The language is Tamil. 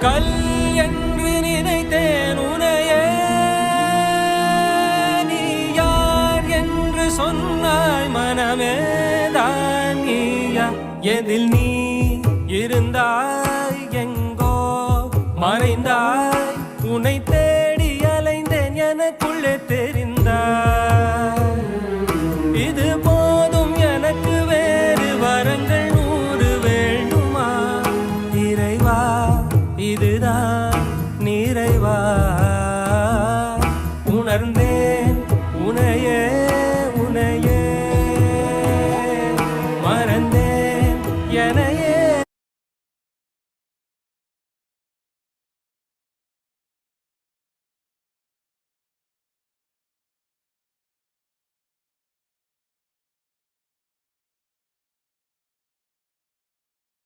கல் என்று நினைத்தேன் உனையே, நீ யார் என்று சொன்னாய் மனமே தான் நீயா, எதில் நீ இருந்தாய்